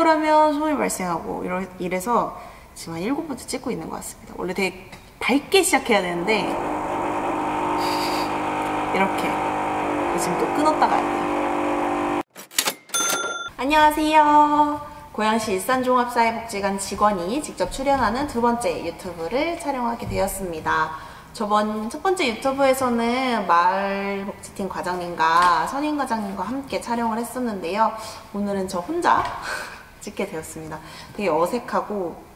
하면 소음이 발생하고 이래서 지금 한 7번째 찍고 있는 것 같습니다. 원래 되게 밝게 시작해야 되는데 이렇게 지금 또 끊었다가 할게요. 안녕하세요. 고양시 일산종합사회복지관 직원이 직접 출연하는 두 번째 유튜브를 촬영하게 되었습니다. 저번 첫 번째 유튜브에서는 마을복지팀 과장님과 선임과장님과 함께 촬영을 했었는데요. 오늘은 저 혼자 찍게 되었습니다. 되게 어색하고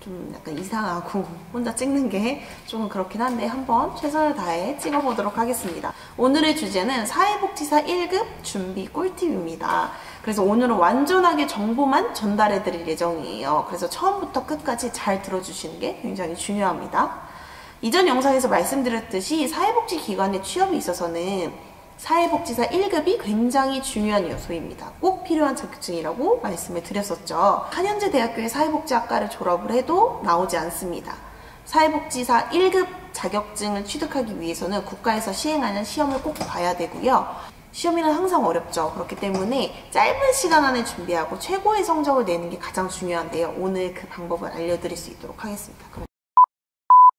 좀 약간 이상하고 혼자 찍는 게 조금 그렇긴 한데 한번 최선을 다해 찍어보도록 하겠습니다. 오늘의 주제는 사회복지사 1급 준비 꿀팁입니다. 그래서 오늘은 완전하게 정보만 전달해 드릴 예정이에요. 그래서 처음부터 끝까지 잘 들어주시는 게 굉장히 중요합니다. 이전 영상에서 말씀드렸듯이 사회복지기관에 취업에 있어서는 사회복지사 1급이 굉장히 중요한 요소입니다. 꼭 필요한 자격증이라고 말씀을 드렸었죠. 한현재 대학교의 사회복지학과를 졸업을 해도 나오지 않습니다. 사회복지사 1급 자격증을 취득하기 위해서는 국가에서 시행하는 시험을 꼭 봐야 되고요. 시험이란 항상 어렵죠. 그렇기 때문에 짧은 시간 안에 준비하고 최고의 성적을 내는 게 가장 중요한데요. 오늘 그 방법을 알려드릴 수 있도록 하겠습니다.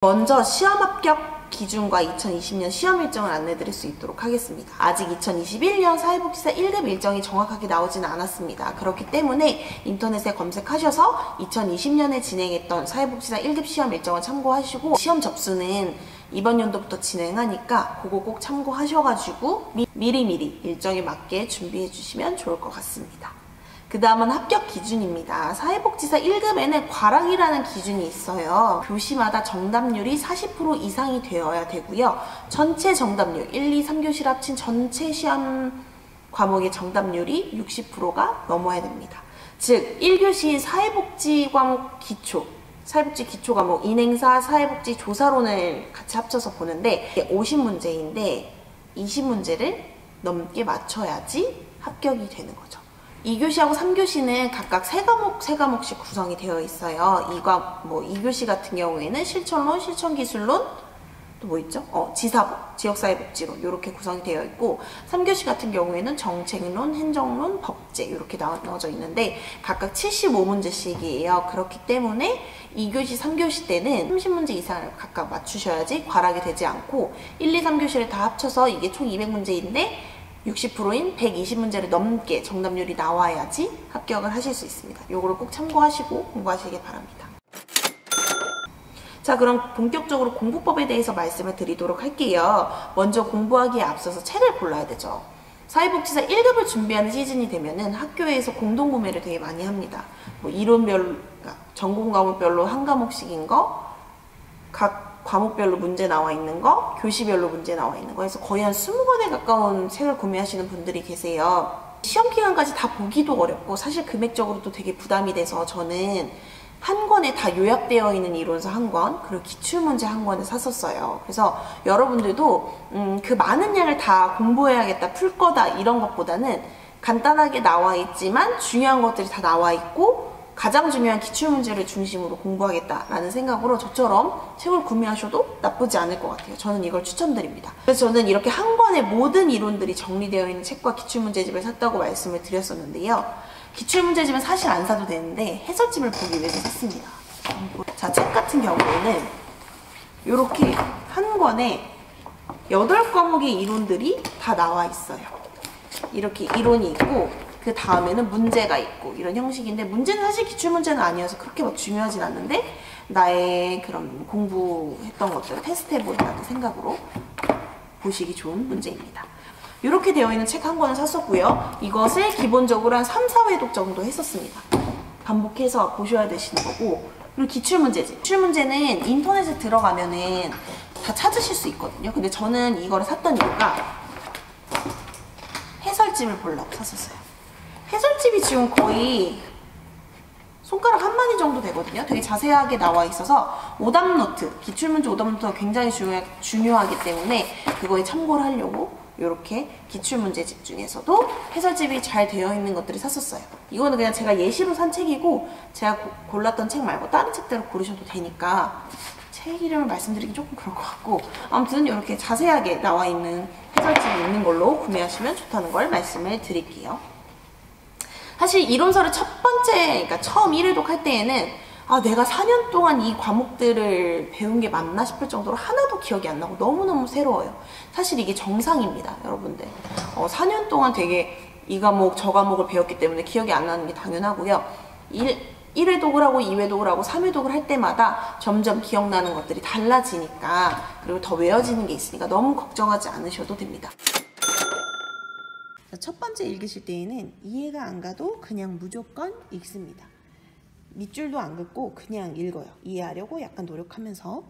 먼저 시험 합격 기준과 2020년 시험 일정을 안내드릴 수 있도록 하겠습니다. 아직 2021년 사회복지사 1급 일정이 정확하게 나오지는 않았습니다. 그렇기 때문에 인터넷에 검색하셔서 2020년에 진행했던 사회복지사 1급 시험 일정을 참고하시고 시험 접수는 이번 연도부터 진행하니까 그거 꼭 참고하셔가지고 미리미리 일정에 맞게 준비해 주시면 좋을 것 같습니다. 그 다음은 합격 기준입니다. 사회복지사 1급에는 과락이라는 기준이 있어요. 교시마다 정답률이 40% 이상이 되어야 되고요. 전체 정답률, 1, 2, 3교시를 합친 전체 시험 과목의 정답률이 60%가 넘어야 됩니다. 즉 1교시인 사회복지 과목 기초, 사회복지 기초 과목, 인행사, 사회복지 조사론을 같이 합쳐서 보는데 50문제인데 20문제를 넘게 맞춰야지 합격이 되는 거죠. 2교시하고 3교시는 각각 3과목씩 구성이 되어 있어요. 2교시 같은 경우에는 실천론, 실천기술론, 또 뭐 있죠? 지사법, 지역사회복지론 이렇게 구성이 되어 있고 3교시 같은 경우에는 정책론, 행정론, 법제 이렇게 나눠져 있는데 각각 75문제씩이에요. 그렇기 때문에 2교시, 3교시 때는 30문제 이상을 각각 맞추셔야지 과락이 되지 않고 1, 2, 3교시를 다 합쳐서 이게 총 200문제인데 60%인 120문제를 넘게 정답률이 나와야지 합격을 하실 수 있습니다. 요거를 꼭 참고하시고 공부하시기 바랍니다. 자, 그럼 본격적으로 공부법에 대해서 말씀을 드리도록 할게요. 먼저 공부하기에 앞서서 책을 골라야 되죠. 사회복지사 1급을 준비하는 시즌이 되면은 학교에서 공동구매를 되게 많이 합니다. 뭐 이론별로, 전공 과목별로 한 과목씩인 거, 각 과목별로 문제 나와 있는 거, 교시별로 문제 나와 있는 거 해서 거의 한 20권에 가까운 책을 구매하시는 분들이 계세요. 시험 기간까지 다 보기도 어렵고 사실 금액적으로도 되게 부담이 돼서 저는 한 권에 다 요약되어 있는 이론서 한 권, 그리고 기출문제 한 권을 샀었어요. 그래서 여러분들도 그 많은 양을 다 공부해야겠다, 풀 거다 이런 것보다는 간단하게 나와 있지만 중요한 것들이 다 나와 있고 가장 중요한 기출문제를 중심으로 공부하겠다라는 생각으로 저처럼 책을 구매하셔도 나쁘지 않을 것 같아요. 저는 이걸 추천드립니다. 그래서 저는 이렇게 한 권에 모든 이론들이 정리되어 있는 책과 기출문제집을 샀다고 말씀을 드렸었는데요. 기출문제집은 사실 안 사도 되는데 해설집을 보기 위해서 샀습니다. 자, 책 같은 경우에는 이렇게 한 권에 8과목의 이론들이 다 나와 있어요. 이렇게 이론이 있고 그 다음에는 문제가 있고 이런 형식인데 문제는 사실 기출문제는 아니어서 그렇게 막 중요하진 않는데 나의 그런 공부했던 것들을 테스트해보겠다는 생각으로 보시기 좋은 문제입니다. 이렇게 되어 있는 책 한 권을 샀었고요. 이것을 기본적으로 한 3, 4회독 정도 했었습니다. 반복해서 보셔야 되시는 거고 그리고 기출문제지. 기출문제는 인터넷에 들어가면은 다 찾으실 수 있거든요. 근데 저는 이거를 샀던 이유가 해설집을 보려고 샀었어요. 해설집이 지금 거의 손가락 한 마디 정도 되거든요. 되게 자세하게 나와 있어서 오답노트, 기출문제 오답노트가 굉장히 중요하기 때문에 그거에 참고를 하려고 이렇게 기출문제집 중에서도 해설집이 잘 되어 있는 것들을 샀었어요. 이거는 그냥 제가 예시로 산 책이고 제가 골랐던 책 말고 다른 책들을 고르셔도 되니까 책 이름을 말씀드리기 조금 그럴 것 같고 아무튼 이렇게 자세하게 나와 있는 해설집이 있는 걸로 구매하시면 좋다는 걸 말씀을 드릴게요. 사실 이론서를 첫 번째 그러니까 처음 1회독 할 때에는 아, 내가 4년 동안 이 과목들을 배운 게 맞나 싶을 정도로 하나도 기억이 안 나고 너무너무 새로워요. 사실 이게 정상입니다, 여러분들. 4년 동안 되게 이 과목, 저 과목을 배웠기 때문에 기억이 안 나는 게 당연하고요. 1회독을 하고 2회독을 하고 3회독을 할 때마다 점점 기억나는 것들이 달라지니까, 그리고 더 외워지는 게 있으니까 너무 걱정하지 않으셔도 됩니다. 첫 번째 읽으실 때에는 이해가 안 가도 그냥 무조건 읽습니다. 밑줄도 안 긋고 그냥 읽어요. 이해하려고 약간 노력하면서.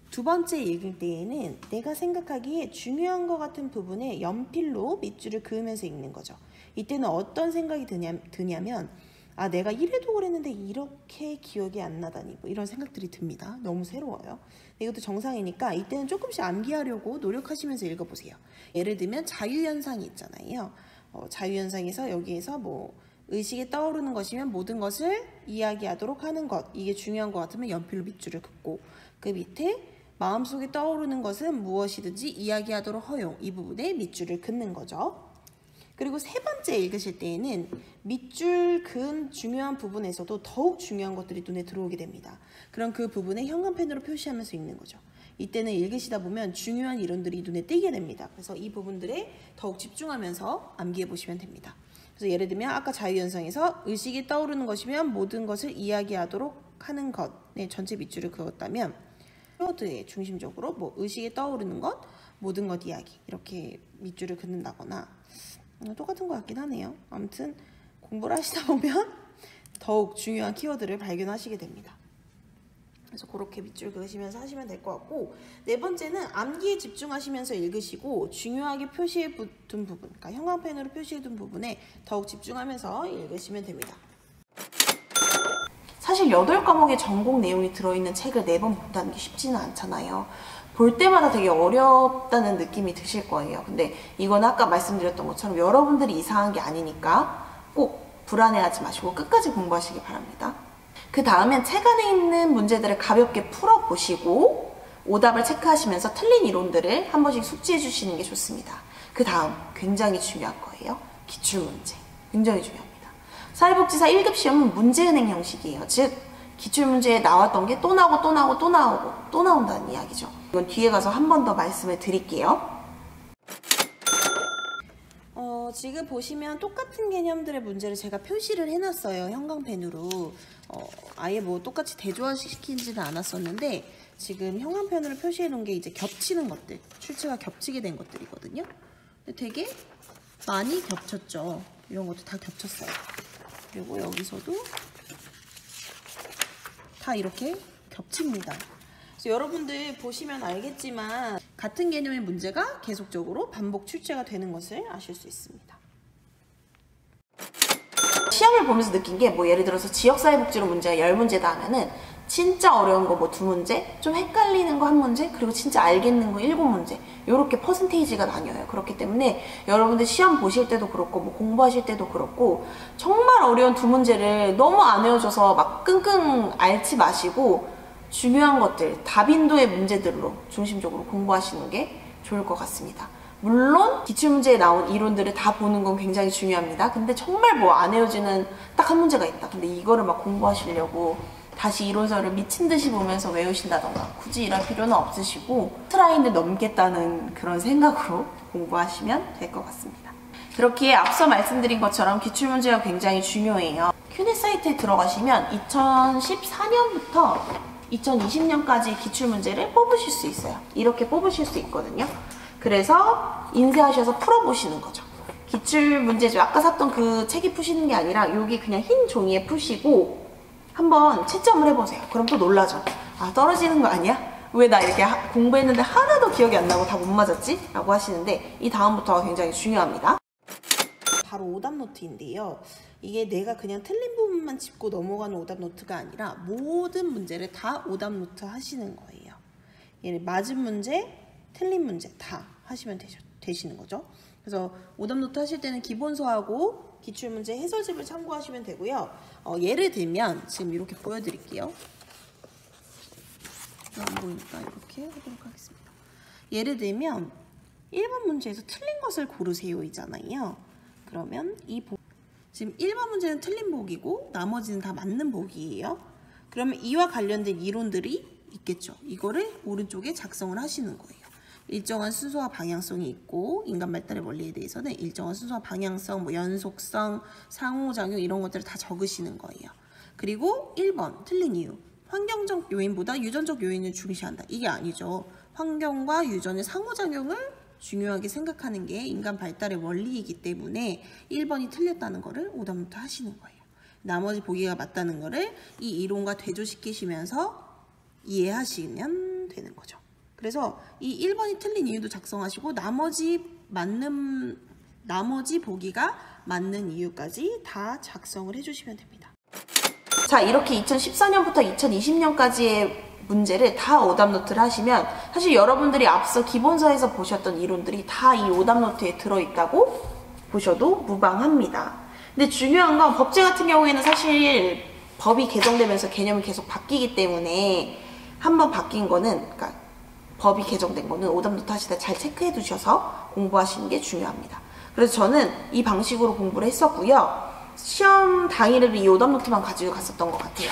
두 번째 읽을 때에는 내가 생각하기에 중요한 것 같은 부분에 연필로 밑줄을 그으면서 읽는 거죠. 이때는 어떤 생각이 드냐면 아, 내가 1회독을 했는데 이렇게 기억이 안 나다니, 뭐 이런 생각들이 듭니다. 너무 새로워요. 이것도 정상이니까 이때는 조금씩 암기하려고 노력하시면서 읽어보세요. 예를 들면 자유현상이 있잖아요. 자유현상에서 여기에서 뭐 의식에 떠오르는 것이면 모든 것을 이야기하도록 하는 것, 이게 중요한 것 같으면 연필로 밑줄을 긋고, 그 밑에 마음속에 떠오르는 것은 무엇이든지 이야기하도록 허용, 이 부분에 밑줄을 긋는 거죠. 그리고 세 번째 읽으실 때에는 밑줄 그은 중요한 부분에서도 더욱 중요한 것들이 눈에 들어오게 됩니다. 그럼 그 부분에 형광펜으로 표시하면서 읽는 거죠. 이때는 읽으시다 보면 중요한 이론들이 눈에 띄게 됩니다. 그래서 이 부분들에 더욱 집중하면서 암기해 보시면 됩니다. 그래서 예를 들면 아까 자유현상에서 의식이 떠오르는 것이면 모든 것을 이야기하도록 하는 것, 네, 전체 밑줄을 그었다면 키워드에 중심적으로 뭐 의식에 떠오르는 것, 모든 것 이야기, 이렇게 밑줄을 긋는다거나 똑같은 것 같긴 하네요. 아무튼 공부를 하시다 보면 더욱 중요한 키워드를 발견하시게 됩니다. 그래서 그렇게 밑줄 그으시면서 하시면 될 것 같고, 네 번째는 암기에 집중하시면서 읽으시고 중요하게 표시해둔 부분, 그러니까 형광펜으로 표시해둔 부분에 더욱 집중하면서 읽으시면 됩니다. 사실 8과목의 전공 내용이 들어있는 책을 4번 본다는 게 쉽지는 않잖아요. 볼 때마다 되게 어렵다는 느낌이 드실 거예요. 근데 이건 아까 말씀드렸던 것처럼 여러분들이 이상한 게 아니니까 꼭 불안해하지 마시고 끝까지 공부하시기 바랍니다. 그 다음엔 책 안에 있는 문제들을 가볍게 풀어보시고 오답을 체크하시면서 틀린 이론들을 한 번씩 숙지해 주시는 게 좋습니다. 그 다음 굉장히 중요한 거예요. 기출문제. 굉장히 중요합니다. 사회복지사 1급 시험은 문제은행 형식이에요. 즉 기출문제에 나왔던 게 또 나오고 또 나오고 또 나오고 또 나온다는 이야기죠. 이건 뒤에 가서 한 번 더 말씀을 드릴게요. 지금 보시면 똑같은 개념들의 문제를 제가 표시를 해놨어요. 형광펜으로. 아예 뭐 똑같이 대조화시키지는 않았었는데 지금 형광펜으로 표시해 놓은 게 이제 겹치는 것들, 출제가 겹치게 된 것들이거든요. 근데 되게 많이 겹쳤죠. 이런 것도 다 겹쳤어요. 그리고 여기서도 다 이렇게 겹칩니다. 그래서 여러분들 보시면 알겠지만 같은 개념의 문제가 계속적으로 반복 출제가 되는 것을 아실 수 있습니다. 시험을 보면서 느낀 게 뭐 예를 들어서 지역사회복지로 문제가 10문제다 하면은 진짜 어려운 거 뭐 2문제, 좀 헷갈리는 거 1문제, 그리고 진짜 알겠는 거 7문제, 이렇게 퍼센테이지가 나뉘어요. 그렇기 때문에 여러분들 시험 보실 때도 그렇고 뭐 공부하실 때도 그렇고 정말 어려운 2문제를 너무 안 외워져서 막 끙끙 앓지 마시고 중요한 것들, 다빈도의 문제들로 중심적으로 공부하시는 게 좋을 것 같습니다. 물론 기출문제에 나온 이론들을 다 보는 건 굉장히 중요합니다. 근데 정말 뭐 안 외워지는 딱 한 문제가 있다. 근데 이거를 막 공부하시려고 다시 이론서를 미친 듯이 보면서 외우신다던가 굳이 이럴 필요는 없으시고 트라인을 넘겠다는 그런 생각으로 공부하시면 될 것 같습니다. 그렇게 앞서 말씀드린 것처럼 기출문제가 굉장히 중요해요. 큐넷 사이트에 들어가시면 2014년부터 2020년까지 기출문제를 뽑으실 수 있어요. 이렇게 뽑으실 수 있거든요. 그래서 인쇄하셔서 풀어보시는 거죠. 기출문제죠. 아까 샀던 그 책이 푸시는 게 아니라 여기 그냥 흰 종이에 푸시고 한번 채점을 해보세요. 그럼 또 놀라죠. 아, 떨어지는 거 아니야? 왜 나 이렇게 공부했는데 하나도 기억이 안 나고 다 못 맞았지? 라고 하시는데 이 다음부터가 굉장히 중요합니다. 바로 오답 노트인데요. 이게 내가 그냥 틀린 부분만 짚고 넘어가는 오답 노트가 아니라 모든 문제를 다 오답 노트 하시는 거예요. 얘는 맞은 문제, 틀린 문제 다 하시면 되시는 거죠. 그래서 오답 노트 하실 때는 기본서하고 기출문제 해설집을 참고하시면 되고요. 예를 들면 지금 이렇게 보여드릴게요. 안 보이니까 이렇게 하도록 하겠습니다. 예를 들면 1번 문제에서 틀린 것을 고르세요 이잖아요. 그러면 지금 1번 문제는 틀린 보기고 나머지는 다 맞는 보기예요. 그러면 이와 관련된 이론들이 있겠죠. 이거를 오른쪽에 작성을 하시는 거예요. 일정한 순서와 방향성이 있고 인간 발달의 원리에 대해서는 일정한 순서와 방향성, 뭐 연속성, 상호작용 이런 것들을 다 적으시는 거예요. 그리고 1번 틀린 이유. 환경적 요인보다 유전적 요인을 중시한다. 이게 아니죠. 환경과 유전의 상호작용을 중요하게 생각하는 게 인간 발달의 원리이기 때문에 1번이 틀렸다는 거를 오답노트 하시는 거예요. 나머지 보기가 맞다는 거를 이 이론과 대조시키시면서 이해하시면 되는 거죠. 그래서 이 1번이 틀린 이유도 작성하시고 나머지 보기가 맞는 이유까지 다 작성을 해주시면 됩니다. 자, 이렇게 2014년부터 2020년까지의 문제를 다 오답노트를 하시면 사실 여러분들이 앞서 기본서에서 보셨던 이론들이 다 이 오답노트에 들어있다고 보셔도 무방합니다. 근데 중요한 건 법제 같은 경우에는 사실 법이 개정되면서 개념이 계속 바뀌기 때문에 한번 바뀐 거는, 그러니까 법이 개정된 거는 오답노트 하실 때 잘 체크해 두셔서 공부하시는 게 중요합니다. 그래서 저는 이 방식으로 공부를 했었고요. 시험 당일에도 이 오답노트만 가지고 갔었던 것 같아요.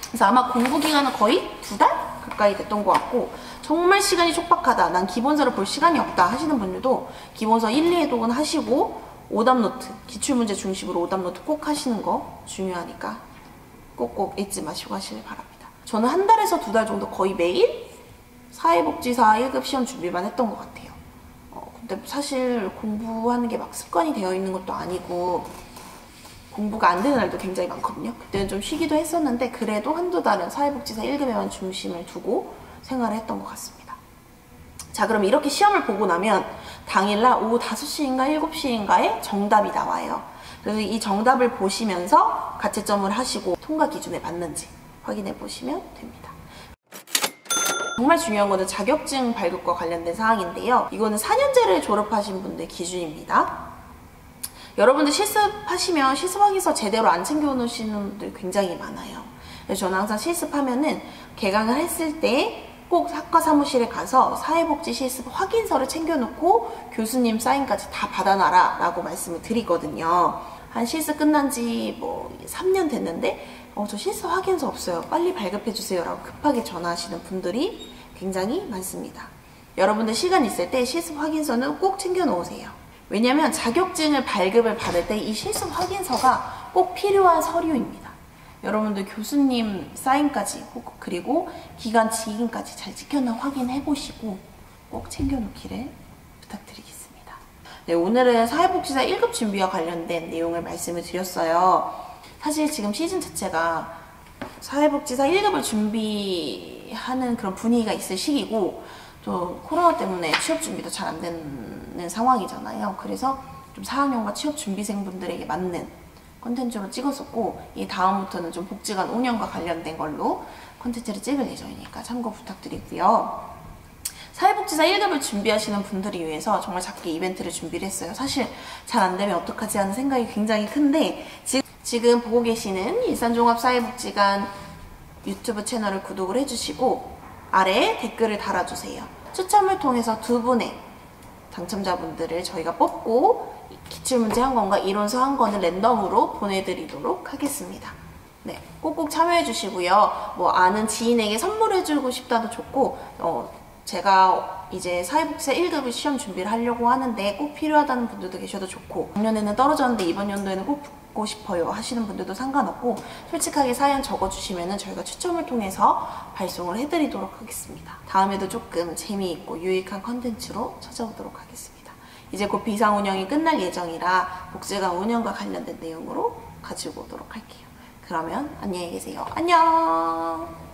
그래서 아마 공부 기간은 거의 2달 가까이 됐던 것 같고, 정말 시간이 촉박하다, 난 기본서를 볼 시간이 없다 하시는 분들도 기본서 1, 2회독은 하시고 오답노트, 기출문제 중심으로 오답노트 꼭 하시는 거 중요하니까 꼭꼭 잊지 마시고 하시길 바랍니다. 저는 한 달에서 2달 정도 거의 매일 사회복지사 1급 시험 준비만 했던 것 같아요. 근데 사실 공부하는 게 막 습관이 되어 있는 것도 아니고 공부가 안 되는 날도 굉장히 많거든요. 그때는 좀 쉬기도 했었는데 그래도 한두 달은 사회복지사 1급에만 중심을 두고 생활을 했던 것 같습니다. 자, 그럼 이렇게 시험을 보고 나면 당일날 오후 5시인가 7시인가에 정답이 나와요. 그래서 이 정답을 보시면서 가채점을 하시고 통과 기준에 맞는지 확인해 보시면 됩니다. 정말 중요한 거는 자격증 발급과 관련된 사항인데요. 이거는 4년제를 졸업하신 분들 기준입니다. 여러분들 실습하시면 실습 확인서 제대로 안 챙겨 놓으시는 분들 굉장히 많아요. 그래서 저는 항상 실습하면은 개강을 했을 때 꼭 학과 사무실에 가서 사회복지 실습 확인서를 챙겨놓고 교수님 사인까지 다 받아놔라 라고 말씀을 드리거든요. 한 실습 끝난 지 뭐 3년 됐는데 저 실습 확인서 없어요, 빨리 발급해주세요 라고 급하게 전화하시는 분들이 굉장히 많습니다. 여러분들 시간 있을 때 실습 확인서는 꼭 챙겨 놓으세요. 왜냐면 자격증을 발급을 받을 때 이 실습 확인서가 꼭 필요한 서류입니다. 여러분들 교수님 사인까지 그리고 기관 지인까지 잘 지켰나 확인해 보시고 꼭 챙겨 놓기를 부탁드리겠습니다. 네, 오늘은 사회복지사 1급 준비와 관련된 내용을 말씀을 드렸어요. 사실 지금 시즌 자체가 사회복지사 1급을 준비하는 그런 분위기가 있을 시기고 또 코로나 때문에 취업 준비도 잘 안 되는 상황이잖아요. 그래서 좀 4학년과 취업 준비생분들에게 맞는 콘텐츠로 찍었었고, 이 다음부터는 좀 복지관 운영과 관련된 걸로 콘텐츠를 찍을 예정이니까 참고 부탁드리고요. 사회복지사 1급을 준비하시는 분들을 위해서 정말 작게 이벤트를 준비를 했어요. 사실 잘 안 되면 어떡하지 하는 생각이 굉장히 큰데 지금 보고 계시는 일산종합사회복지관 유튜브 채널을 구독을 해주시고 아래에 댓글을 달아주세요. 추첨을 통해서 2분의 당첨자분들을 저희가 뽑고 기출문제 한 권과 이론서 한 권을 랜덤으로 보내드리도록 하겠습니다. 네, 꼭꼭 참여해 주시고요. 뭐 아는 지인에게 선물해주고 싶다도 좋고, 제가 이제 사회복지사 1급을 시험 준비를 하려고 하는데 꼭 필요하다는 분들도 계셔도 좋고, 작년에는 떨어졌는데 이번 연도에는 꼭 붙고 싶어요 하시는 분들도 상관없고, 솔직하게 사연 적어주시면 저희가 추첨을 통해서 발송을 해드리도록 하겠습니다. 다음에도 조금 재미있고 유익한 컨텐츠로 찾아오도록 하겠습니다. 이제 곧 비상 운영이 끝날 예정이라 복지관 운영과 관련된 내용으로 가지고 오도록 할게요. 그러면 안녕히 계세요. 안녕.